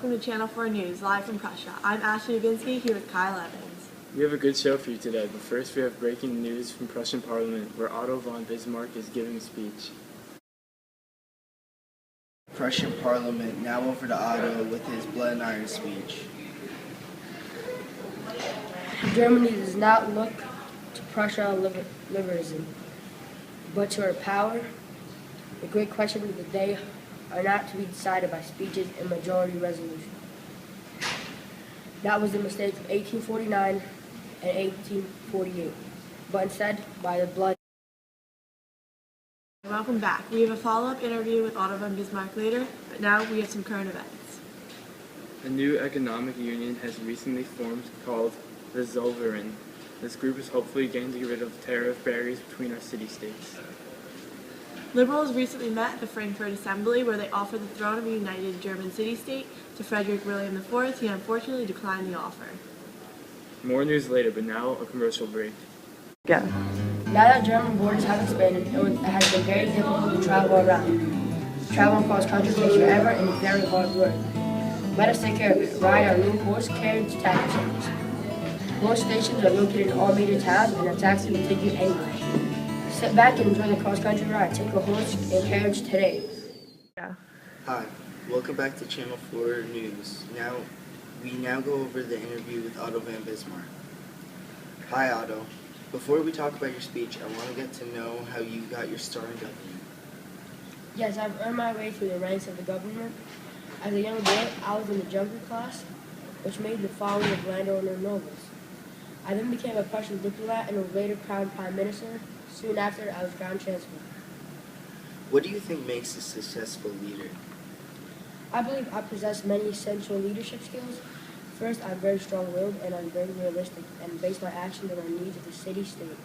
welcome to Channel 4 News, live from Prussia. I'm Ashley Dubinsky, here with Kyle Evans. We have a good show for you today, but first we have breaking news from Prussian Parliament, where Otto von Bismarck is giving a speech. Prussian Parliament, now over to Otto with his Blood and Iron speech. Germany does not look to Prussia liberalism, but to her power. The great questions of the day are not to be decided by speeches and majority resolution. That was the mistake of 1849 and 1848, but instead by the blood. Welcome back. We have a follow-up interview with Otto von Bismarck later, but now we have some current events. A new economic union has recently formed called the Zollverein. This group is hopefully going to get rid of tariff barriers between our city-states. Liberals recently met at the Frankfurt Assembly, where they offered the throne of a united German city-state to Frederick William IV. He unfortunately declined the offer. More news later, but now a commercial break. Go. Now that German borders have expanded, it has been very difficult to travel around. Traveling across country takes forever and is very hard work. Let us take care of it. Ride our new horse carriage taxi service. Most stations are located in all major towns, and a taxi will take you anywhere. Sit back and enjoy the cross-country ride. Take a horse and carriage today. Yeah. Hi, welcome back to Channel 4 News. We now go over the interview with Otto von Bismarck. Hi Otto. Before we talk about your speech, I want to get to know how you got your start in government. Yes, I've earned my way through the ranks of the government. As a young boy, I was in the junker class, which made the following of landowner nobles. I then became a Prussian diplomat and was later crowned prime minister. Soon after, I was crown chancellor. What do you think makes a successful leader? I believe I possess many essential leadership skills. First, I'm very strong-willed and I'm very realistic and base my actions on the needs of the city-state.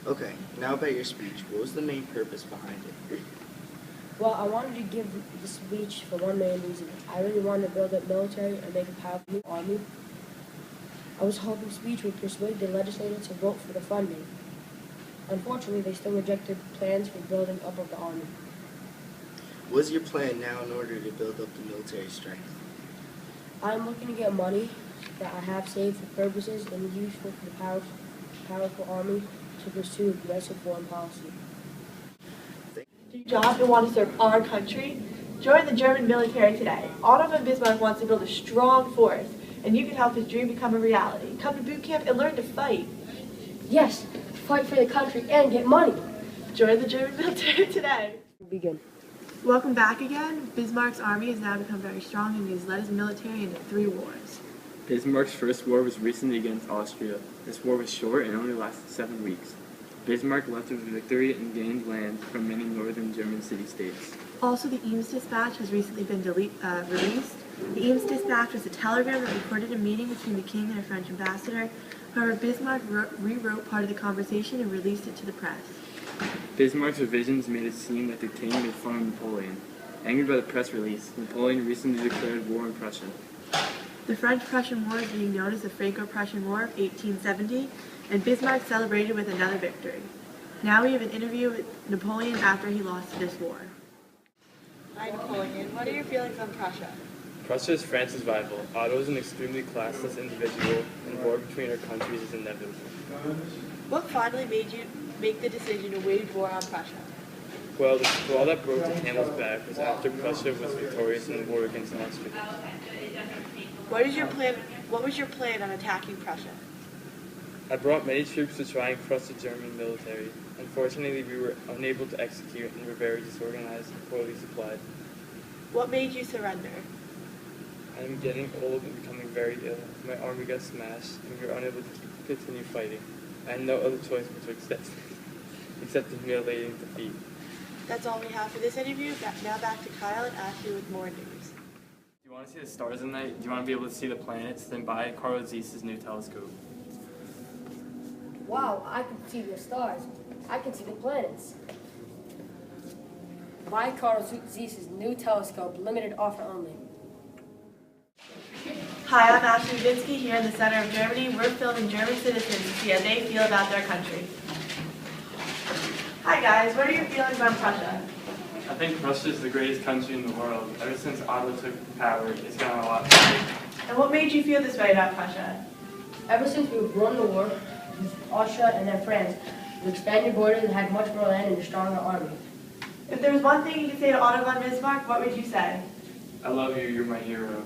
Okay, now about your speech. What was the main purpose behind it? Well, I wanted to give the speech for one main reason. I really wanted to build up military and make a powerful army. I was hoping speech would persuade the legislators to vote for the funding. Unfortunately, they still rejected plans for building up of the army. What is your plan now in order to build up the military strength? I'm looking to get money that I have saved for purposes and use for the powerful army to pursue aggressive foreign policy. Do job and want to serve our country? Join the German military today. Otto von Bismarck wants to build a strong force, and you can help his dream become a reality. Come to boot camp and learn to fight. Yes, fight for the country and get money. Join the German military today. Begin. Welcome back again. Bismarck's army has now become very strong, and he's led his military into 3 wars. Bismarck's first war was recently against Austria. This war was short and only lasted 7 weeks. Bismarck left with victory and gained land from many northern German city-states. Also, the Eames Dispatch has recently been released. The Eames Dispatch was a telegram that recorded a meeting between the king and a French ambassador. However, Bismarck rewrote part of the conversation and released it to the press. Bismarck's revisions made it seem that the king made fun of Napoleon. Angered by the press release, Napoleon recently declared war on Prussia. The French-Prussian War is being known as the Franco-Prussian War of 1870, and Bismarck celebrated with another victory. Now we have an interview with Napoleon after he lost this war. Hi Napoleon, what are your feelings on Prussia? Prussia is France's rival. Otto is an extremely classless individual, and war between our countries is inevitable. What finally made you make the decision to wage war on Prussia? Well, the straw that broke the camel's back was after Prussia was victorious in the war against Austria. What was your plan on attacking Prussia? I brought many troops to try and crush the German military. Unfortunately, we were unable to execute and were very disorganized and poorly supplied. What made you surrender? I am getting old and becoming very ill. My army got smashed, and we were unable to continue fighting. I had no other choice but to accept the humiliating defeat. That's all we have for this interview. Now back to Kyle and Ashley with more news. Do you want to see the stars at night? Do you want to be able to see the planets? Then buy Carl Zeiss's new telescope. Wow, I can see the stars. I can see the planets. Buy Carl Zeiss's new telescope, limited offer only. Hi, I'm Ashley Dubinsky here in the center of Germany. We're filming German citizens to see how they feel about their country. Hi guys, what are your feelings on Prussia? I think Russia is the greatest country in the world. Ever since Otto took power, it's gotten a lot. And what made you feel this way about Prussia? Ever since we won the war with Austria and then France, we expanded borders and had much more land and a stronger army. If there was one thing you could say to Otto von Bismarck, what would you say? I love you, you're my hero.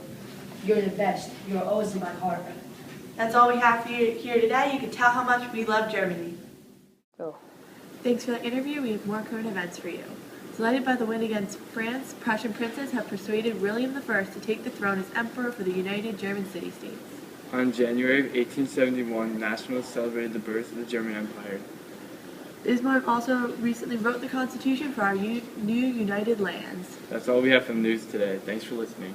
You're the best. You're always in my heart. That's all we have for you here today. You can tell how much we love Germany. Go. Thanks for the interview. We have more current events for you. Delighted by the win against France, Prussian princes have persuaded William I to take the throne as emperor for the United German City-States. On January of 1871, nationalists celebrated the birth of the German Empire. Bismarck also recently wrote the Constitution for our new united lands. That's all we have from the news today. Thanks for listening.